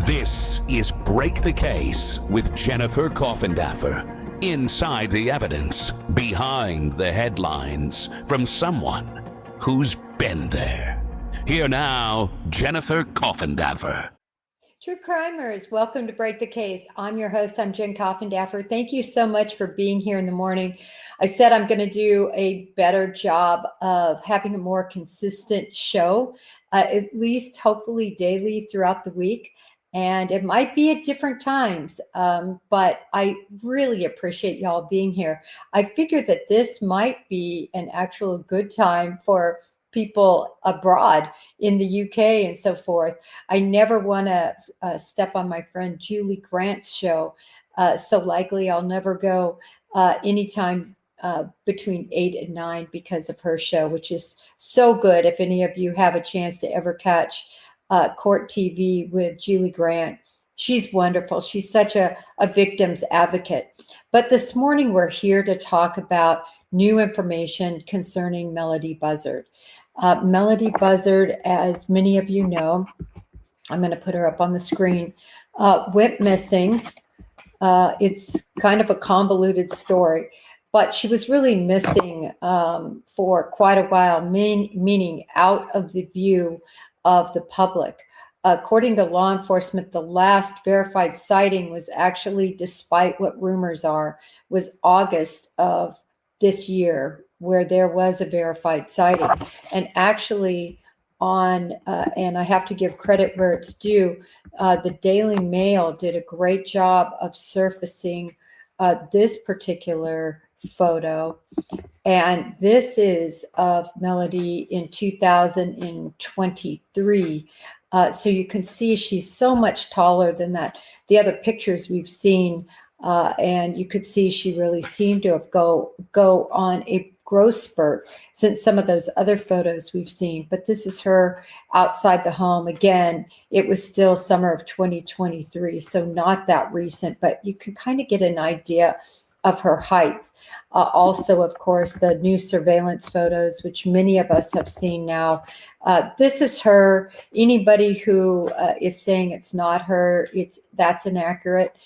This is Break the Case with Jennifer Coffindaffer. Inside the evidence, behind the headlines, from someone who's been there. Here now, Jennifer Coffindaffer. True crimers, welcome to Break the Case. I'm your host, I'm Jen Coffindaffer. Thank you so much for being here in the morning. I said I'm going to do a better job of having a more consistent show, at least hopefully daily throughout the week. And it might be at different times, but I really appreciate y'all being here. I figured that this might be an actual good time for people abroad in the UK and so forth. I never want to step on my friend Julie Grant's show. So likely I'll never go anytime between 8 and 9 because of her show, which is so good. If any of you have a chance to ever catch Court TV with Julie Grant, she's wonderful. She's such a victim's advocate. But this morning we're here to talk about new information concerning Melody Buzzard. Melody Buzzard, as many of you know, I'm going to put her up on the screen, went missing. It's kind of a convoluted story, but she was really missing for quite a while, meaning out of the view of the public. According to law enforcement, the last verified sighting was actually, despite what rumors are, was August of this year, where there was a verified sighting. And actually on, and I have to give credit where it's due, the Daily Mail did a great job of surfacing this particular photo. And this is of Melody in 2023. So you can see she's so much taller than the other pictures we've seen. And you could see she really seemed to have go on a growth spurt since some of those other photos we've seen. But this is her outside the home. Again, it was still summer of 2023, so not that recent, but you can kind of get an idea of her height. Also, of course, the new surveillance photos, which many of us have seen now. This is her. Anybody who is saying it's not her, that's inaccurate.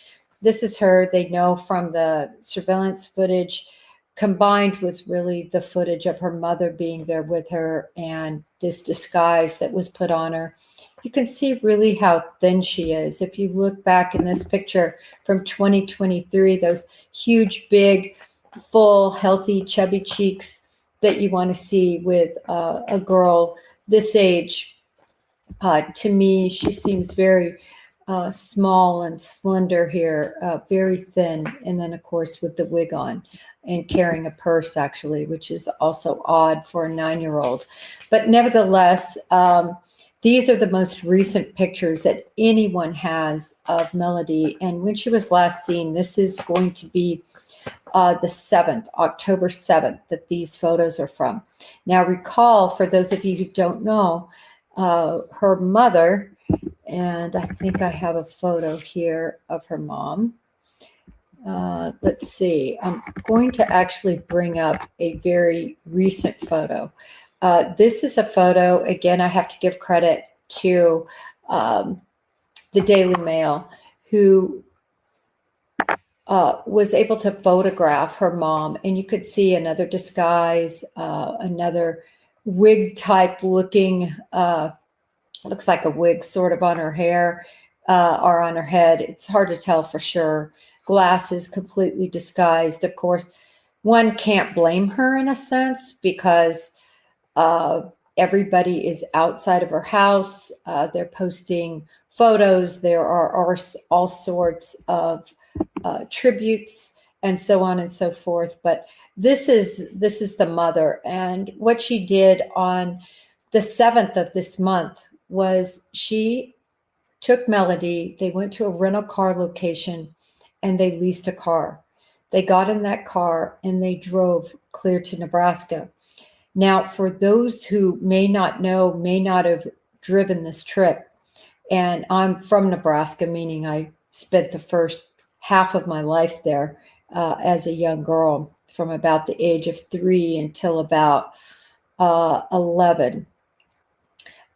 This is her. They know from the surveillance footage combined with really the footage of her mother being there with her and this disguise that was put on her. You can see really how thin she is. If you look back in this picture from 2023, those huge, big, full, healthy, chubby cheeks that you want to see with a girl this age. To me, she seems very small and slender here, very thin. And then, of course, with the wig on and carrying a purse, actually, which is also odd for a 9-year-old. But nevertheless, these are the most recent pictures that anyone has of Melody. And when she was last seen, this is going to be the 7th, October 7th, that these photos are from. Now, recall, for those of you who don't know, her mother, and I think I have a photo here of her mom. Let's see. I'm going to actually bring up a very recent photo. This is a photo, again, I have to give credit to the Daily Mail, who was able to photograph her mom. And you could see another disguise, another wig type looking, looks like a wig sort of on her hair or on her head. It's hard to tell for sure. Glasses completely disguised. Of course, one can't blame her in a sense because everybody is outside of her house. They're posting photos. There are all sorts of tributes and so on and so forth. But this is the mother. And what she did on the 7th of this month was she took Melody. They went to a rental car location and they leased a car. They got in that car and they drove clear to Nebraska. Now, for those who may not know, may not have driven this trip, and I'm from Nebraska, meaning I spent the first half of my life there as a young girl from about the age of 3 until about 11.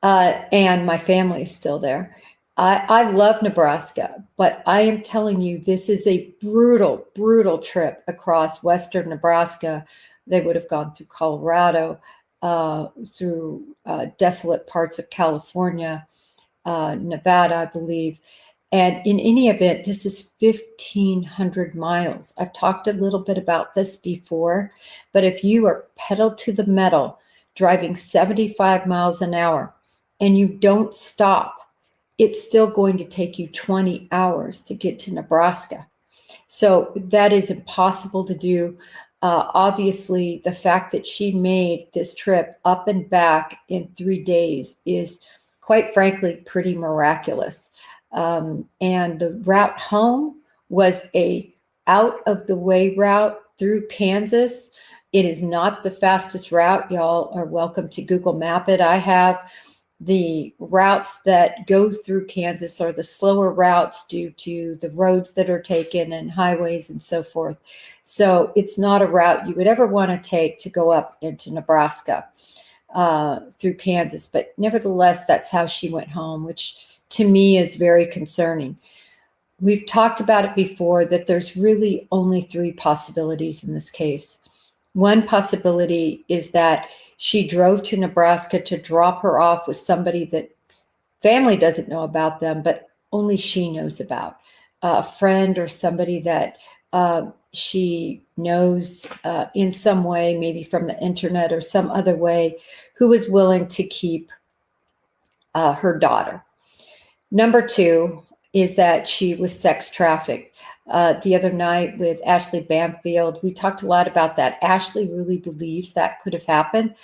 And my family is still there. I love Nebraska, but I am telling you, this is a brutal, brutal trip across western Nebraska. They would have gone through Colorado, through desolate parts of California, Nevada, I believe. And in any event, this is 1,500 miles. I've talked a little bit about this before, but if you are pedal to the metal, driving 75 miles an hour, and you don't stop, it's still going to take you 20 hours to get to Nebraska. So that is impossible to do. Obviously, the fact that she made this trip up and back in 3 days is, quite frankly, pretty miraculous. And the route home was a out of the way route through Kansas. It is not the fastest route. Y'all are welcome to Google Map it. I have. The routes that go through Kansas are the slower routes due to the roads that are taken and highways and so forth. So it's not a route you would ever want to take to go up into Nebraska through Kansas. But nevertheless, that's how she went home, which to me is very concerning. We've talked about it before that there's really only 3 possibilities in this case. One possibility is that she drove to Nebraska to drop her off with somebody that family doesn't know about them, but only she knows about. A friend or somebody that she knows in some way, maybe from the internet or some other way, who is willing to keep her daughter. Number 2 is that she was sex trafficked. The other night with Ashley Bamfield, we talked a lot about that. Ashley really believes that could have happened.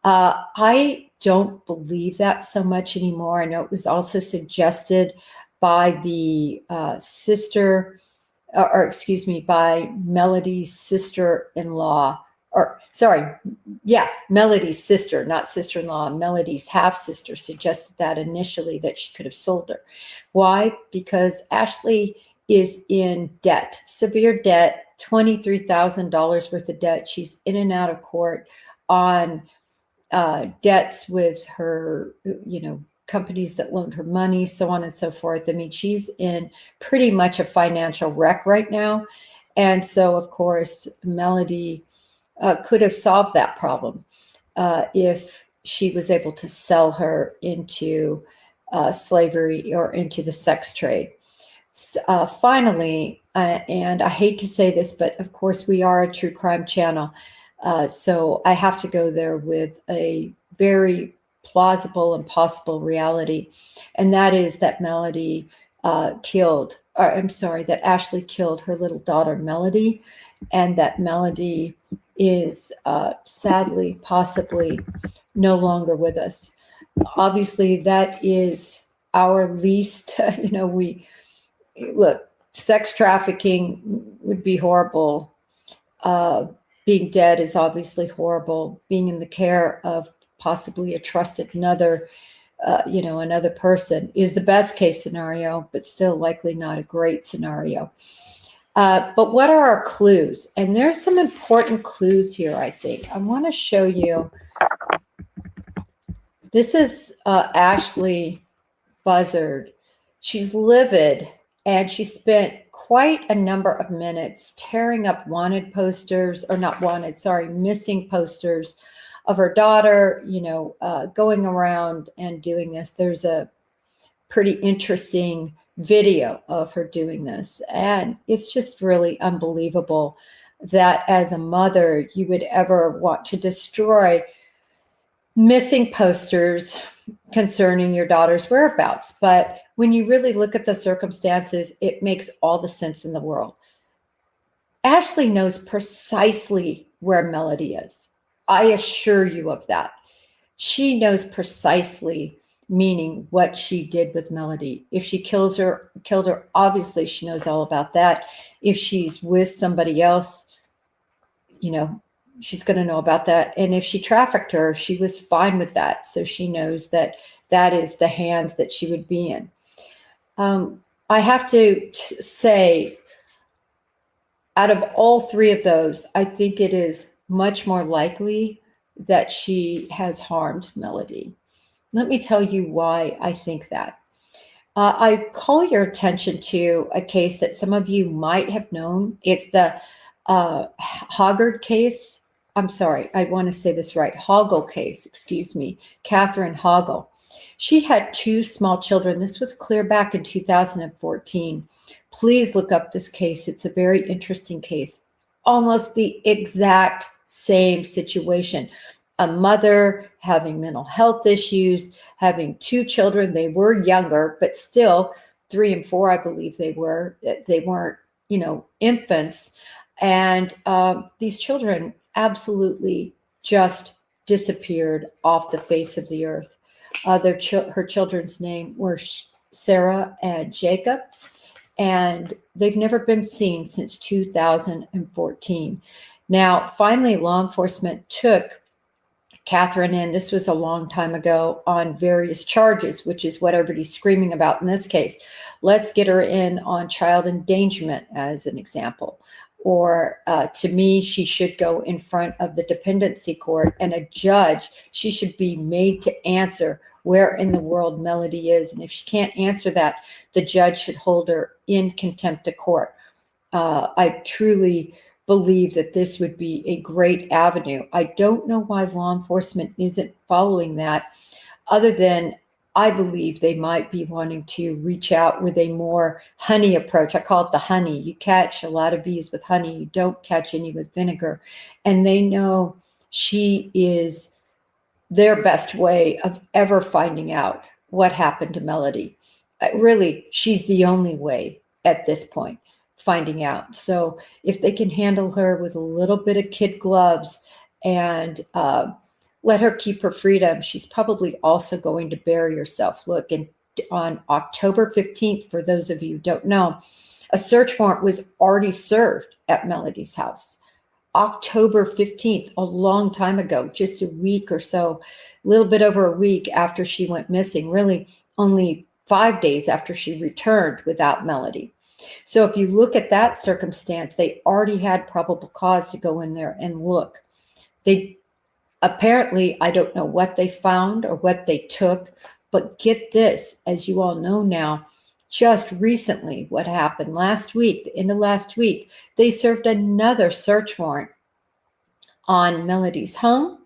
I don't believe that so much anymore. I know it was also suggested by the sister, or excuse me, by Melody's sister-in-law, Melody's sister, not sister-in-law. Melody's half-sister suggested that initially, that she could have sold her. Why? Because Ashley is in debt, severe debt, $23,000 worth of debt. She's in and out of court on debts with her, companies that loaned her money, so on and so forth. I mean, she's in pretty much a financial wreck right now. And so, of course, Melody could have solved that problem if she was able to sell her into slavery or into the sex trade. Finally, and I hate to say this, but of course we are a true crime channel. So I have to go there with a very plausible and possible reality. And that is that that Ashley killed her little daughter, Melody, and that Melody is sadly, possibly no longer with us. Obviously, that is our least, look, sex trafficking would be horrible. Being dead is obviously horrible. Being in the care of possibly a trusted another person is the best case scenario, but still likely not a great scenario. But what are our clues? And there's some important clues here, I think. I want to show you. This is Ashley Buzzard. She's livid, and she spent quite a number of minutes tearing up missing posters of her daughter, going around and doing this. There's a pretty interesting video of her doing this. And it's just really unbelievable that as a mother, you would ever want to destroy missing posters concerning your daughter's whereabouts. But when you really look at the circumstances, it makes all the sense in the world. Ashley knows precisely where Melody is. I assure you of that. She knows precisely, meaning what she did with Melody. If she killed her, obviously she knows all about that. If she's with somebody else, she's going to know about that. And if she trafficked her, she was fine with that. So she knows that that is the hands that she would be in. I have to say, out of all 3 of those, I think it is much more likely that she has harmed Melody. Let me tell you why I think that. I call your attention to a case that some of you might have known. It's the Hoggard case. I'm sorry, I want to say this right. Hoggle case, excuse me, Catherine Hoggle. She had two small children. This was clear back in 2014. Please look up this case. It's a very interesting case. Almost the exact same situation. A mother having mental health issues, having two children. They were younger, but still 3 and 4, I believe they were. They weren't, infants. And these children absolutely just disappeared off the face of the earth. Her children's name were Sarah and Jacob, and they've never been seen since 2014. Now, finally, law enforcement took Catherine in. This was a long time ago on various charges, which is what everybody's screaming about in this case. Let's get her in on child endangerment as an example. Or to me, she should go in front of the dependency court and a judge. She should be made to answer where in the world Melody is. And if she can't answer that, the judge should hold her in contempt of court. I truly believe that this would be a great avenue. I don't know why law enforcement isn't following that, other than I believe they might be wanting to reach out with a more honey approach. I call it the honey. You catch a lot of bees with honey. You don't catch any with vinegar. And they know she is their best way of ever finding out what happened to Melody. Really, she's the only way at this point finding out. So if they can handle her with a little bit of kid gloves and let her keep her freedom, she's probably also going to bury herself. Look, on October 15th, for those of you who don't know, a search warrant was already served at Melody's house. October 15th, a long time ago, just a week or so, a little bit over a week after she went missing, really only 5 days after she returned without Melody. So if you look at that circumstance, they already had probable cause to go in there and look. They apparently, I don't know what they found or what they took, but get this, as you all know now, just recently, what happened last week, the end of last week, they served another search warrant on Melody's home.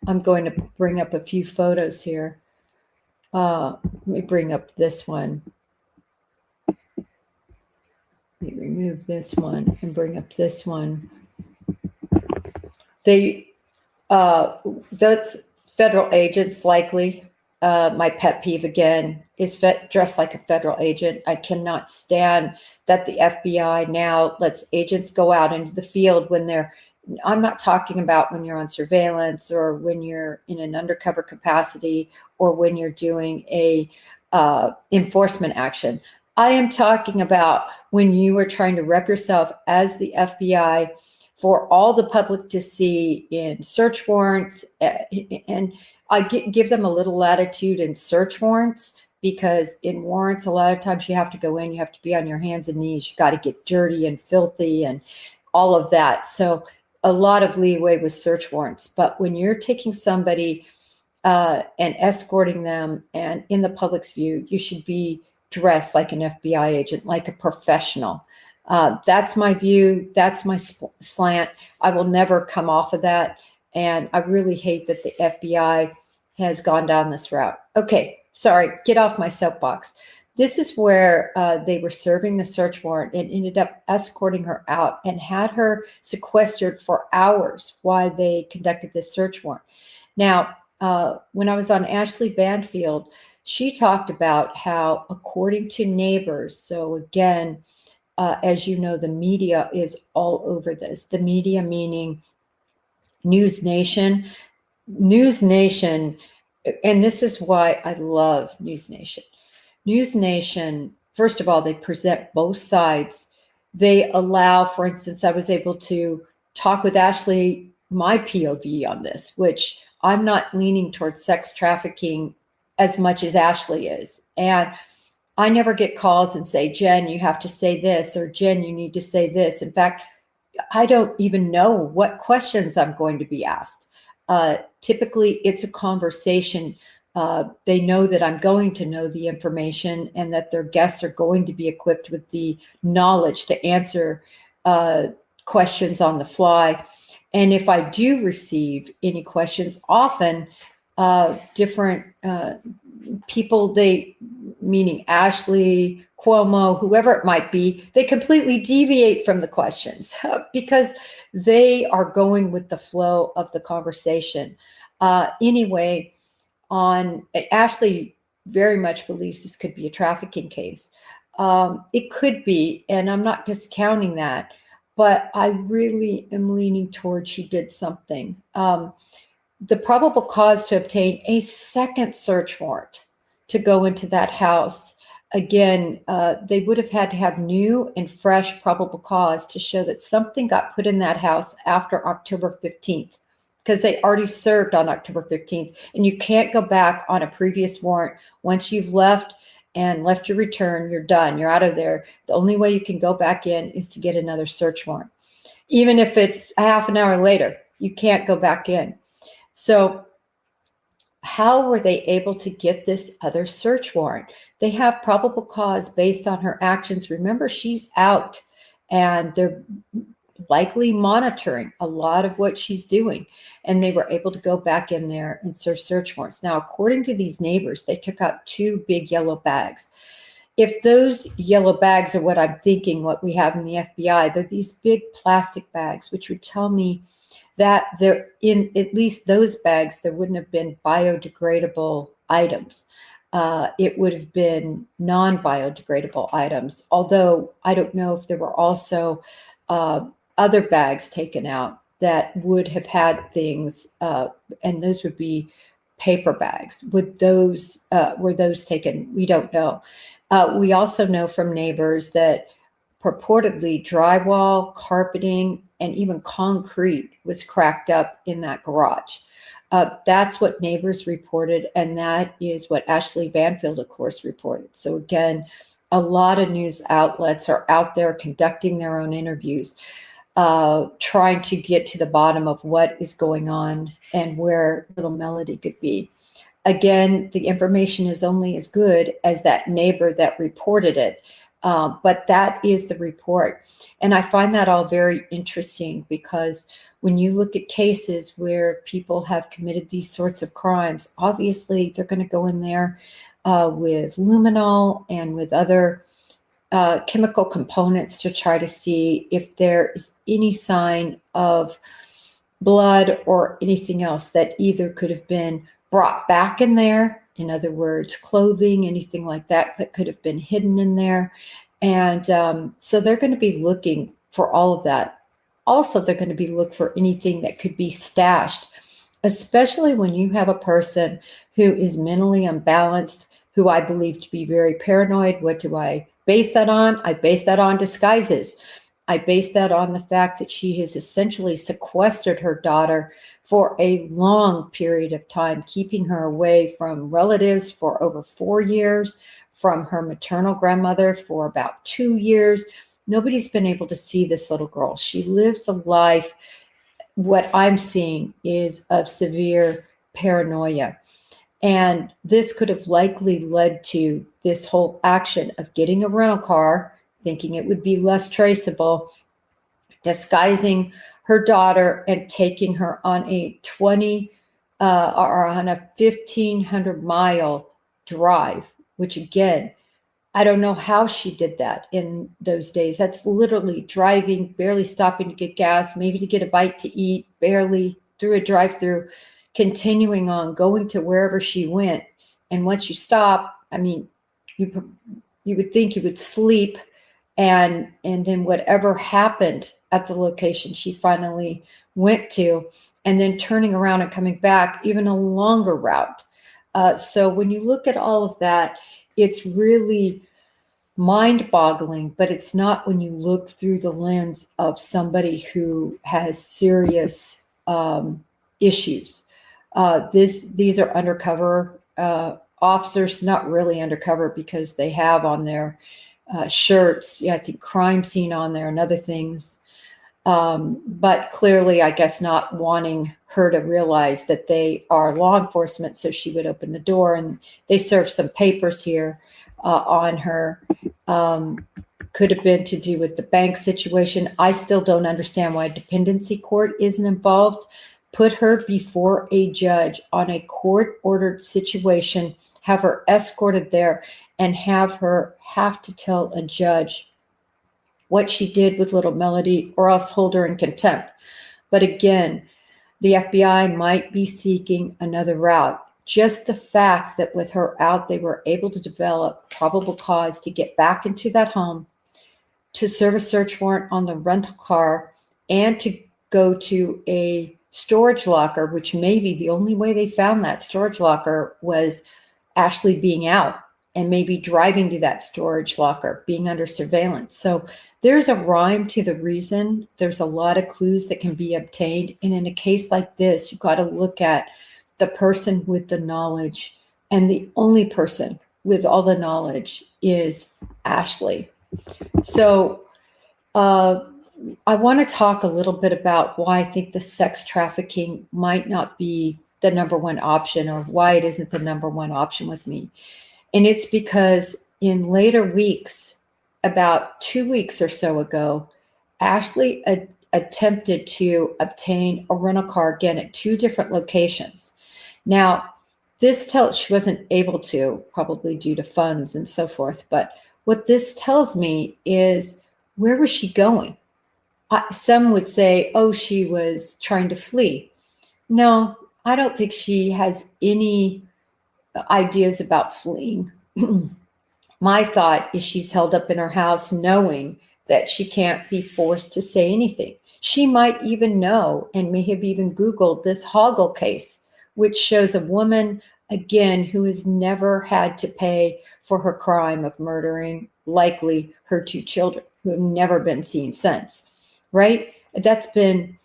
I'm going to bring up a few photos here. Let me bring up this one. Let me remove this one and bring up this one. That's federal agents likely. My pet peeve again is dressed like a federal agent. I cannot stand that the FBI now lets agents go out into the field when I'm not talking about when you're on surveillance or when you're in an undercover capacity or when you're doing a enforcement action. I am talking about when you are trying to rep yourself as the FBI for all the public to see in search warrants. And I give them a little latitude in search warrants, because in warrants, a lot of times you have to go in, you have to be on your hands and knees. You got to get dirty and filthy and all of that. So a lot of leeway with search warrants. But when you're taking somebody and escorting them and in the public's view, you should be dressed like an FBI agent, like a professional. That's my view. That's my slant. I will never come off of that. And I really hate that the FBI has gone down this route. Okay, sorry, get off my soapbox. This is where they were serving the search warrant and ended up escorting her out and had her sequestered for hours while they conducted this search warrant. Now, when I was on Ashley Banfield, she talked about how, according to neighbors, so again, as you know, the media is all over this. The media meaning News Nation, and this is why I love News Nation. News Nation, first of all, they present both sides. They allow, for instance, I was able to talk with Ashley, my POV on this, which I'm not leaning towards sex trafficking as much as Ashley is. And I never get calls and say, Jen, you have to say this, or Jen, you need to say this. In fact, I don't even know what questions I'm going to be asked. Typically, it's a conversation They know that I'm going to know the information and that their guests are going to be equipped with the knowledge to answer questions on the fly. And if I do receive any questions, often different people, meaning Ashley, Cuomo, whoever it might be, they completely deviate from the questions because they are going with the flow of the conversation. Anyway, Ashley very much believes this could be a trafficking case. It could be, and I'm not discounting that, but I really am leaning towards she did something. The probable cause to obtain a second search warrant to go into that house. Again, they would have had to have new and fresh probable cause to show that something got put in that house after October 15th, because they already served on October 15th. And you can't go back on a previous warrant. Once you've left and left your return, you're done. You're out of there. The only way you can go back in is to get another search warrant. Even if it's a half an hour later, you can't go back in. So how were they able to get this other search warrant? They have probable cause based on her actions. Remember, she's out and they're likely monitoring a lot of what she's doing. And they were able to go back in there and serve search warrants. Now, according to these neighbors, they took out 2 big yellow bags. If those yellow bags are what I'm thinking, what we have in the FBI, they're these big plastic bags, which would tell me that they're in at least those bags, there wouldn't have been biodegradable items. It would have been non-biodegradable items, although I don't know if there were also other bags taken out that would have had things, and those would be paper bags. Were those taken? We don't know. We also know from neighbors that purportedly drywall, carpeting, and even concrete was cracked up in that garage. That's what neighbors reported, and that is what Ashley Banfield, of course, reported. So again, a lot of news outlets are out there conducting their own interviews, trying to get to the bottom of what is going on and where little Melody could be. Again, the information is only as good as that neighbor that reported it. But that is the report. And I find that all very interesting because when you look at cases where people have committed these sorts of crimes, obviously they're going to go in there with luminol and with other chemical components to try to see if there is any sign of blood or anything else that either could have been brought back in there. In other words, clothing, anything like that could have been hidden in there. And so they're going to be looking for all of that. Also, they're going to be looking for anything that could be stashed, especially when you have a person who is mentally unbalanced, who I believe to be very paranoid. What do I base that on? I base that on disguises. I base that on the fact that she has essentially sequestered her daughter for a long period of time, keeping her away from relatives for over 4 years, from her maternal grandmother for about 2 years. Nobody's been able to see this little girl. She lives a life, what I'm seeing is of severe paranoia. And this could have likely led to this whole action of getting a rental car, thinking it would be less traceable, disguising her daughter and taking her on a 1,500-mile drive, which again, I don't know how she did that in those days. That's literally driving, barely stopping to get gas, maybe to get a bite to eat, barely through a drive-through, continuing on, going to wherever she went. And once you stop, I mean, you would think you would sleep, and then whatever happened at the location she finally went to, and then turning around and coming back, even a longer route. So when you look at all of that, it's really mind-boggling, but it's not when you look through the lens of somebody who has serious issues. These are undercover officers, not really undercover because they have on their shirts, I think, crime scene on there and other things. But clearly, I guess, not wanting her to realize that they are law enforcement, so she would open the door, and they served some papers here on her. Could have been to do with the bank situation. I still don't understand why dependency court isn't involved. Put her before a judge on a court-ordered situation, have her escorted there, and have her have to tell a judge what she did with little Melody, or else hold her in contempt. But again, the FBI might be seeking another route. Just the fact that with her out, they were able to develop probable cause to get back into that home, to serve a search warrant on the rental car, and to go to a storage locker, which may be the only way they found that storage locker was Ashley being out and maybe driving to that storage locker, being under surveillance. So there's a rhyme to the reason. There's a lot of clues that can be obtained. And in a case like this, you've got to look at the person with the knowledge. And the only person with all the knowledge is Ashley. So I want to talk a little bit about why I think the sex trafficking might not be the number one option, or why it isn't the number one option with me. And it's because in later weeks, about 2 weeks or so ago, Ashley attempted to obtain a rental car again at 2 different locations. Now, this tells she wasn't able to, probably due to funds and so forth. But what this tells me is, where was she going? Some would say, oh, she was trying to flee. No, I don't think she has any ideas about fleeing. My thought is she's held up in her house knowing that she can't be forced to say anything. She might even know, and may have even Googled this Hoggle case, which shows a woman, again, who has never had to pay for her crime of murdering, likely her 2 children, who have never been seen since, right? That's been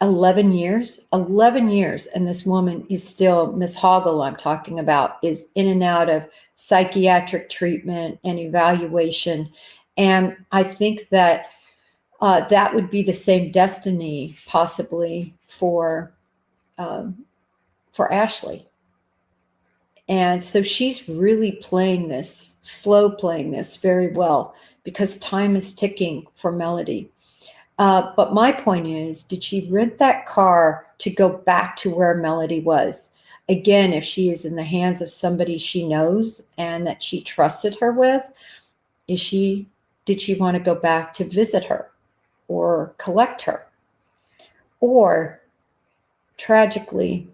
11 years, and this woman is still, Miss Hoggle I'm talking about, is in and out of psychiatric treatment and evaluation. And I think that that would be the same destiny possibly for Ashley. And so she's really slow playing this very well, because time is ticking for Melody. But my point is, did she rent that car to go back to where Melody was? Again, if she is in the hands of somebody she knows and that she trusted her with, did she want to go back to visit her or collect her? Or tragically,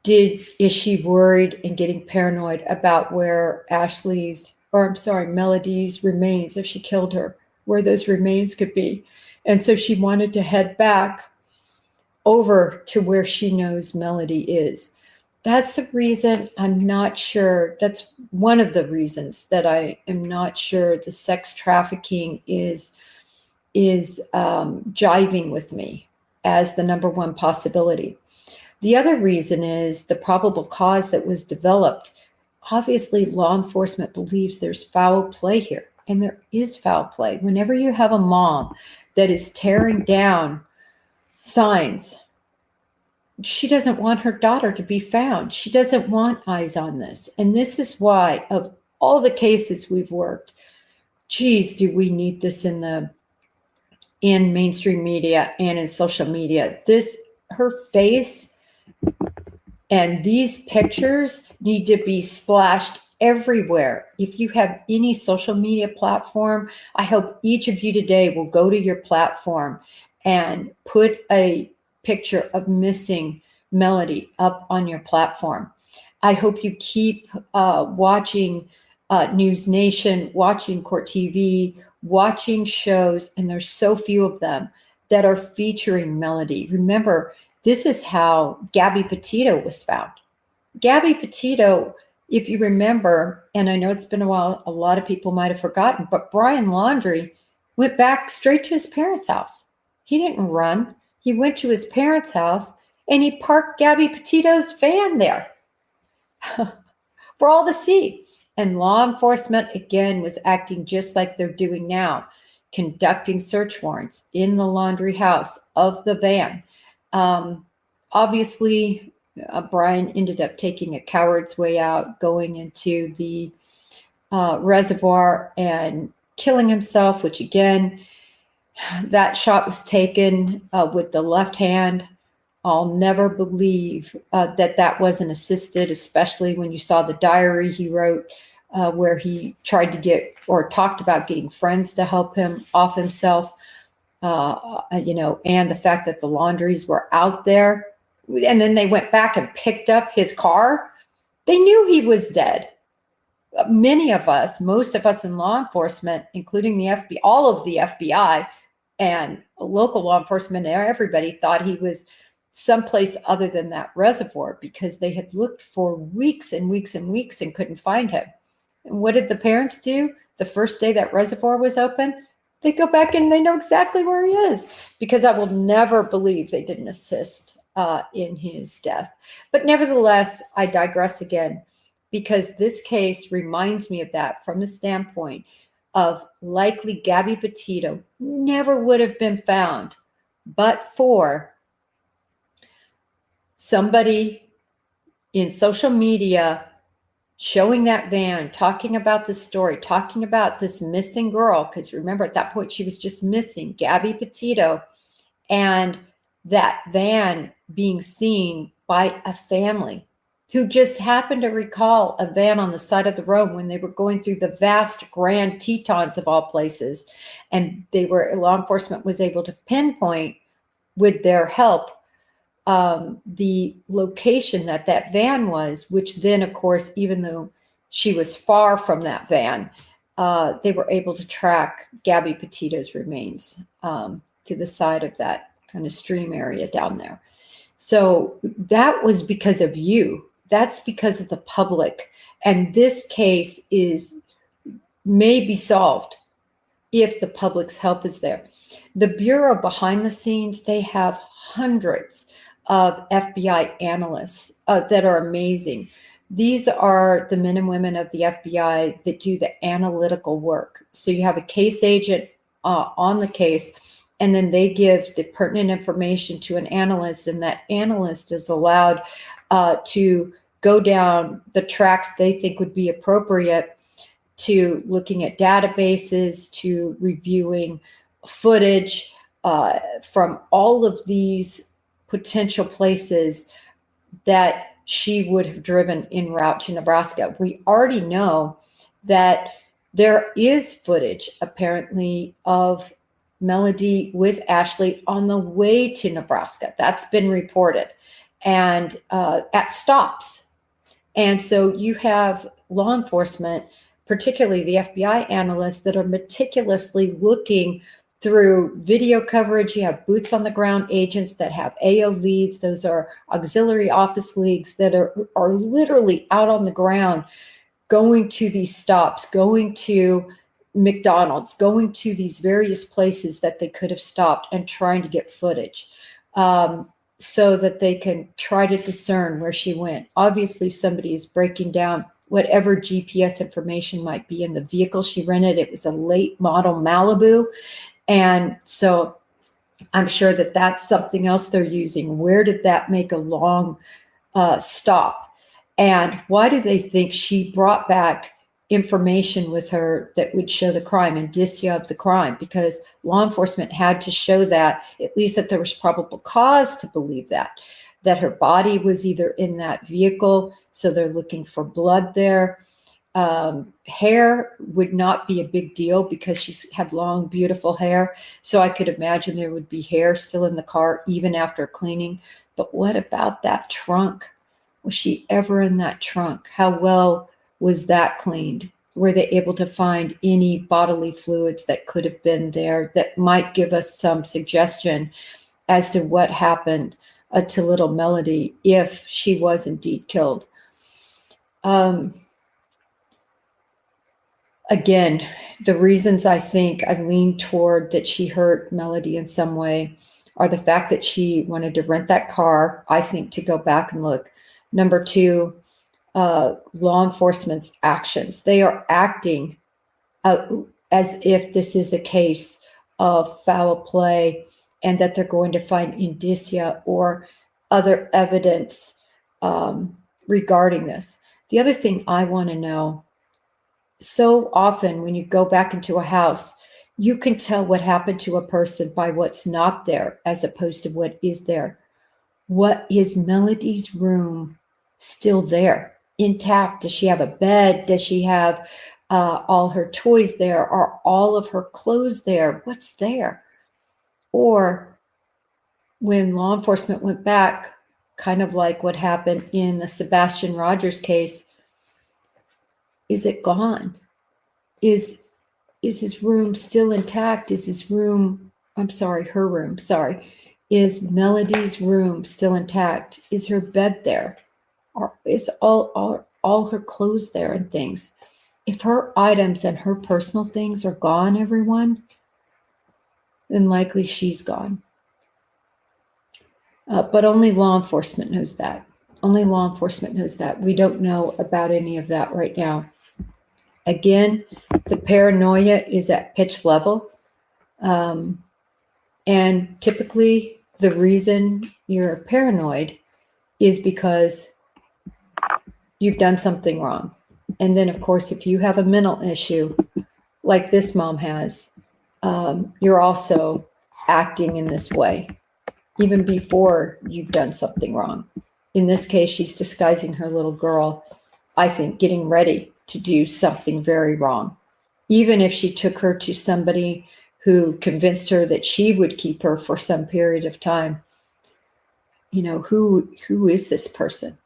is she worried and getting paranoid about where Melody's remains, if she killed her, where those remains could be? And so she wanted to head back over to where she knows Melody is. That's the reason I'm not sure. That's one of the reasons that I am not sure the sex trafficking is jiving with me as the number one possibility. The other reason is the probable cause that was developed. Obviously, law enforcement believes there's foul play here, and there is foul play. Whenever you have a mom that is tearing down signs, she doesn't want her daughter to be found. She doesn't want eyes on this. And this is why, of all the cases we've worked, geez, do we need this in mainstream media and in social media. Her face and these pictures need to be splashed everywhere. If you have any social media platform, I hope each of you today will go to your platform and put a picture of missing Melody up on your platform. I hope you keep watching News Nation, watching Court TV, watching shows, and there's so few of them that are featuring Melody. Remember, this is how Gabby Petito was found. Gabby Petito, if you remember, and I know it's been a while, a lot of people might have forgotten, but Brian Laundrie went back straight to his parents' house. He didn't run. He went to his parents' house and he parked Gabby Petito's van there for all to see. And law enforcement, again, was acting just like they're doing now. conducting search warrants in the laundry house of the van. Obviously, Brian ended up taking a coward's way out, going into the reservoir and killing himself, which again, that shot was taken with the left hand. I'll never believe that wasn't assisted, especially when you saw the diary he wrote where he tried to get or talked about getting friends to help him off himself, and the fact that the laundries were out there. And then they went back and picked up his car. They knew he was dead. Many of us, most of us in law enforcement, including the FBI, all of the FBI and local law enforcement, everybody thought he was someplace other than that reservoir because they had looked for weeks and weeks and weeks and couldn't find him. And what did the parents do? The first day that reservoir was open, they go back and they know exactly where he is, because I will never believe they didn't assist in his death. But nevertheless, I digress again, because this case reminds me of that from the standpoint of likely Gabby Petito never would have been found but for somebody in social media showing that van, talking about the story, talking about this missing girl, because remember at that point she was just missing, Gabby Petito, and that van being seen by a family who just happened to recall a van on the side of the road when they were going through the vast Grand Tetons of all places. And law enforcement was able to pinpoint with their help the location that van was, which then, of course, even though she was far from that van, they were able to track Gabby Petito's remains to the side of that kind of stream area down there. So that was because of you. That's because of the public. And this case may be solved if the public's help is there. The Bureau behind the scenes, they have hundreds of FBI analysts that are amazing. These are the men and women of the FBI that do the analytical work. So you have a case agent on the case, and then they give the pertinent information to an analyst, and that analyst is allowed to go down the tracks they think would be appropriate, to looking at databases, to reviewing footage from all of these potential places that she would have driven en route to Nebraska. We already know that there is footage apparently of Melody with Ashley on the way to Nebraska. That's been reported, and at stops. And so you have law enforcement, particularly the FBI analysts, that are meticulously looking through video coverage. You have boots on the ground agents that have AO leads. Those are auxiliary office leads that are literally out on the ground, going to these stops, going to McDonald's, going to these various places that they could have stopped and trying to get footage so that they can try to discern where she went. Obviously, somebody is breaking down whatever GPS information might be in the vehicle she rented. It was a late model Malibu. And so I'm sure that that's something else they're using. Where did that make a long stop? And why do they think she brought back information with her that would show the crime, indicia of the crime? Because law enforcement had to show that, at least that there was probable cause to believe that her body was either in that vehicle. So they're looking for blood there. Hair would not be a big deal because she's had long, beautiful hair. So I could imagine there would be hair still in the car even after cleaning. But what about that trunk? Was she ever in that trunk? How well was that cleaned? Were they able to find any bodily fluids that could have been there that might give us some suggestion as to what happened to little Melody if she was indeed killed? Again, the reasons I think I lean toward that she hurt Melody in some way are the fact that she wanted to rent that car, I think, to go back and look. Number two, law enforcement's actions. They are acting as if this is a case of foul play, and that they're going to find indicia or other evidence regarding this. The other thing I want to know, so often when you go back into a house, you can tell what happened to a person by what's not there as opposed to what is there. What is Melody's room still there, intact? Does she have a bed? Does she have all her toys there? Are all of her clothes there? What's there? Or when law enforcement went back, kind of like what happened in the Sebastian Rogers case, is it gone? Is his room still intact? Is his room, I'm sorry, her room, sorry. Is Melody's room still intact? Is her bed there? Or is all her clothes there and things? If her items and her personal things are gone, everyone, then likely she's gone. But only law enforcement knows that. Only law enforcement knows that. We don't know about any of that right now. Again, the paranoia is at pitch level. And typically the reason you're paranoid is because you've done something wrong. And then, of course, if you have a mental issue like this mom has, you're also acting in this way, even before you've done something wrong. In this case, she's disguising her little girl, I think, getting ready to do something very wrong. Even if she took her to somebody who convinced her that she would keep her for some period of time, you know, who is this person?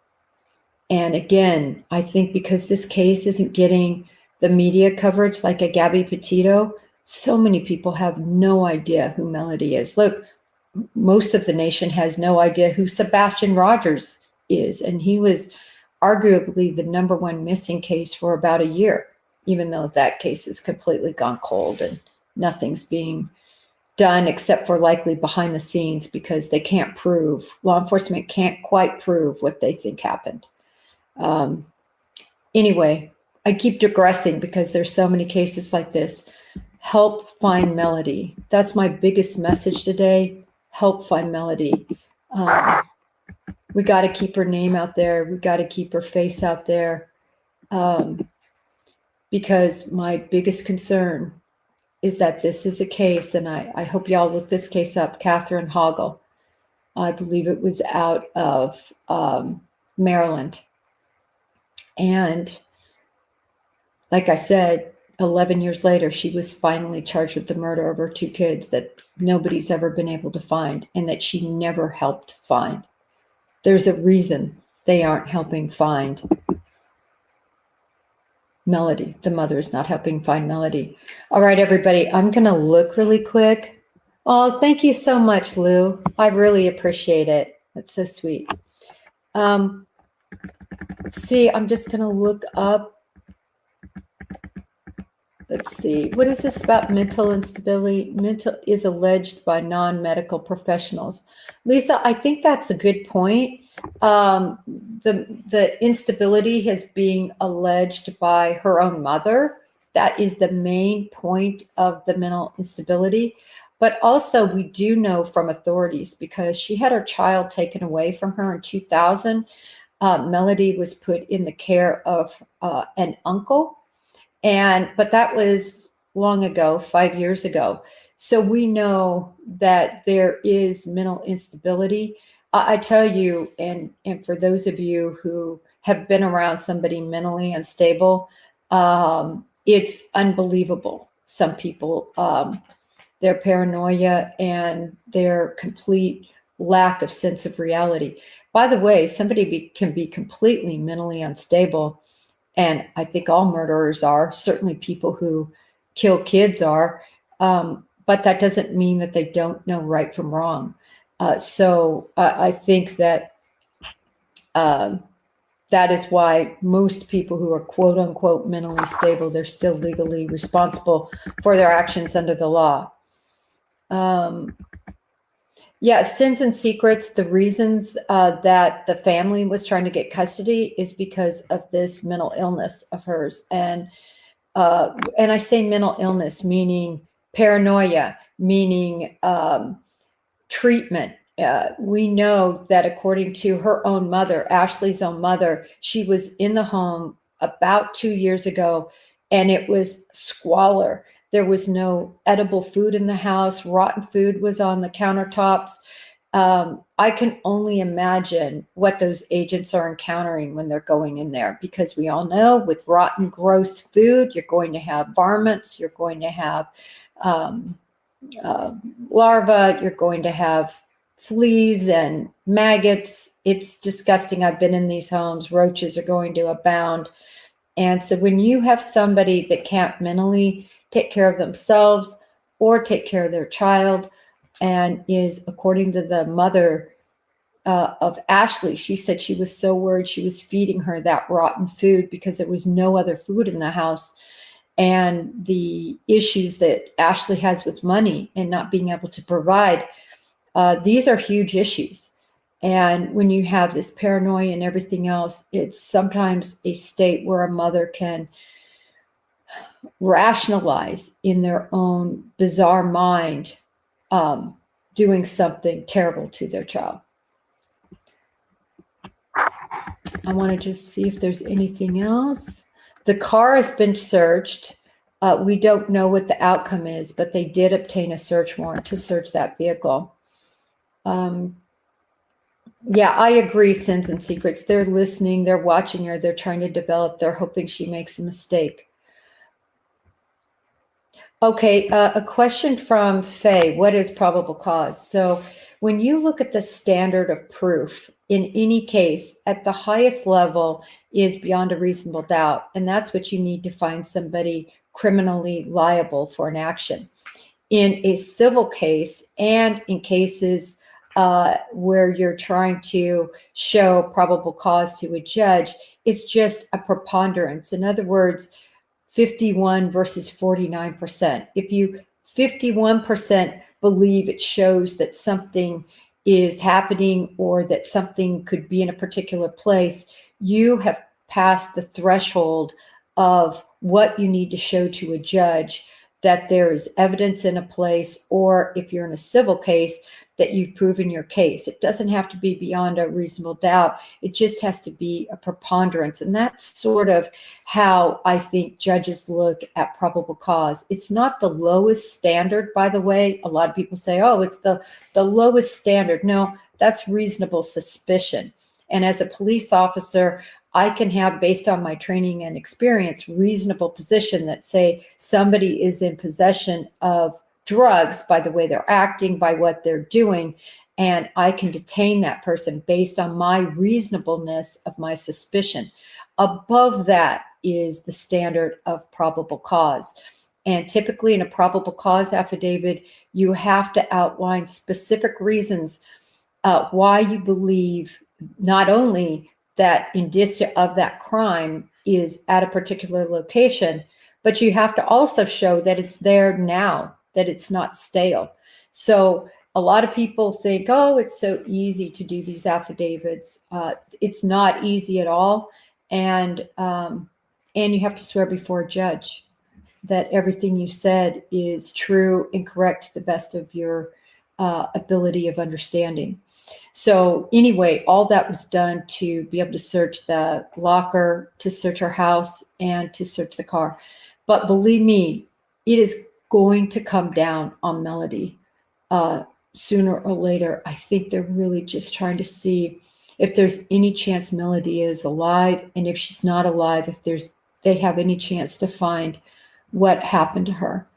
And again, I think because this case isn't getting the media coverage like a Gabby Petito, so many people have no idea who Melody is. Look, most of the nation has no idea who Sebastian Rogers is. And he was arguably the number one missing case for about a year, even though that case has completely gone cold and nothing's being done except for likely behind the scenes because they can't prove, law enforcement can't quite prove what they think happened. Anyway, I keep digressing because there's so many cases like this. Help find Melody. That's my biggest message today. Help find Melody. We got to keep her name out there. We got to keep her face out there. Because my biggest concern is that this is a case, and I hope y'all look this case up, Catherine Hoggle. I believe it was out of Maryland. And like I said, 11 years later, she was finally charged with the murder of her two kids that nobody's ever been able to find and that she never helped find. There's a reason they aren't helping find Melody. The mother is not helping find Melody. All right, everybody, I'm going to look really quick. Oh, thank you so much, Lou. I really appreciate it. That's so sweet. See, I'm just going to look up. Let's see. What is this about mental instability? Mental is alleged by non-medical professionals. Lisa, I think that's a good point. The instability has been alleged by her own mother. That is the main point of the mental instability. But also we do know from authorities, because she had her child taken away from her in 2000. Melody was put in the care of an uncle. But that was long ago, 5 years ago. So we know that there is mental instability. I tell you, and for those of you who have been around somebody mentally unstable, it's unbelievable. Some people, their paranoia and their complete lack of sense of reality. By the way, somebody can be completely mentally unstable. And I think all murderers are, certainly people who kill kids are, but that doesn't mean that they don't know right from wrong. So I think that that is why most people who are quote unquote mentally stable, they're still legally responsible for their actions under the law. Yeah, sins and secrets. The reasons that the family was trying to get custody is because of this mental illness of hers. And I say mental illness, meaning Paranoia, meaning treatment. We know that according to her own mother, Ashley's own mother, she was in the home about 2 years ago, and it was squalor. There was no edible food in the house. Rotten food was on the countertops. I can only imagine what those agents are encountering when they're going in there, because we all know with rotten, gross food, you're going to have varmints, you're going to have larvae, you're going to have fleas and maggots. It's disgusting. I've been in these homes. Roaches are going to abound. And so when you have somebody that can't mentally take care of themselves or take care of their child, and is, according to the mother of Ashley, she said she was so worried she was feeding her that rotten food because there was no other food in the house. And the issues that Ashley has with money and not being able to provide, these are huge issues. And when you have this paranoia and everything else, it's sometimes a state where a mother can rationalize in their own bizarre mind doing something terrible to their child. I want to just see if there's anything else. The car has been searched. We don't know what the outcome is, but they did obtain a search warrant to search that vehicle. Yeah, I agree, Sins and Secrets. They're listening, they're watching her, they're trying to develop, they're hoping she makes a mistake. Okay, a question from Faye. What is probable cause? So when you look at the standard of proof in any case, at the highest level is beyond a reasonable doubt. And that's what you need to find somebody criminally liable for an action. In a civil case and in cases where you're trying to show probable cause to a judge, it's just a preponderance. In other words, 51 versus 49%. If you 51% believe it shows that something is happening or that something could be in a particular place, you have passed the threshold of what you need to show to a judge that there is evidence in a place, or if you're in a civil case, that you've proven your case. It doesn't have to be beyond a reasonable doubt. It just has to be a preponderance. And that's sort of how I think judges look at probable cause. It's not the lowest standard, by the way. A lot of people say, oh, it's the lowest standard. No, that's reasonable suspicion. And as a police officer, I can have, based on my training and experience, reasonable position that say somebody is in possession of drugs by the way they're acting, by what they're doing, and I can detain that person based on my reasonableness of my suspicion. Above that is the standard of probable cause. And typically in a probable cause affidavit, you have to outline specific reasons why you believe not only that indicia of that crime is at a particular location, but you have to also show that it's there now, that it's not stale. So a lot of people think, oh, it's so easy to do these affidavits. It's not easy at all. And you have to swear before a judge that everything you said is true and correct to the best of your ability of understanding. So anyway, all that was done to be able to search the locker, to search her house, and to search the car. But believe me, it is going to come down on Melody sooner or later. I think they're really just trying to see if there's any chance Melody is alive, and if she's not alive, if they have any chance to find what happened to her.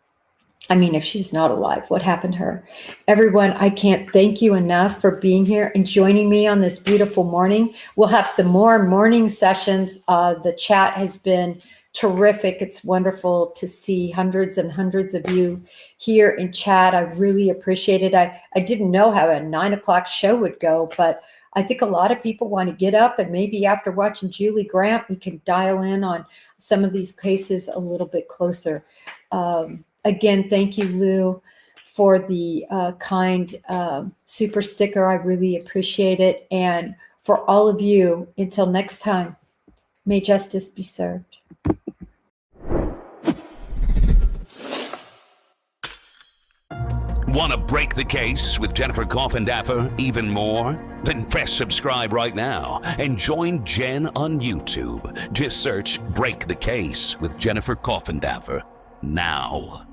I mean, if she's not alive, what happened to her? Everyone, I can't thank you enough for being here and joining me on this beautiful morning. We'll have some more morning sessions. The chat has been terrific. It's wonderful to see hundreds and hundreds of you here in chat. I really appreciate it. I didn't know how a 9 o'clock show would go, but I think a lot of people want to get up, and maybe after watching Julie Grant, we can dial in on some of these cases a little bit closer. Again, thank you, Lou, for the kind super sticker. I really appreciate it. And for all of you, until next time, may justice be served. Want to break the case with Jennifer Coffindaffer even more? Then press subscribe right now and join Jen on YouTube. Just search Break the Case with Jennifer Coffindaffer now.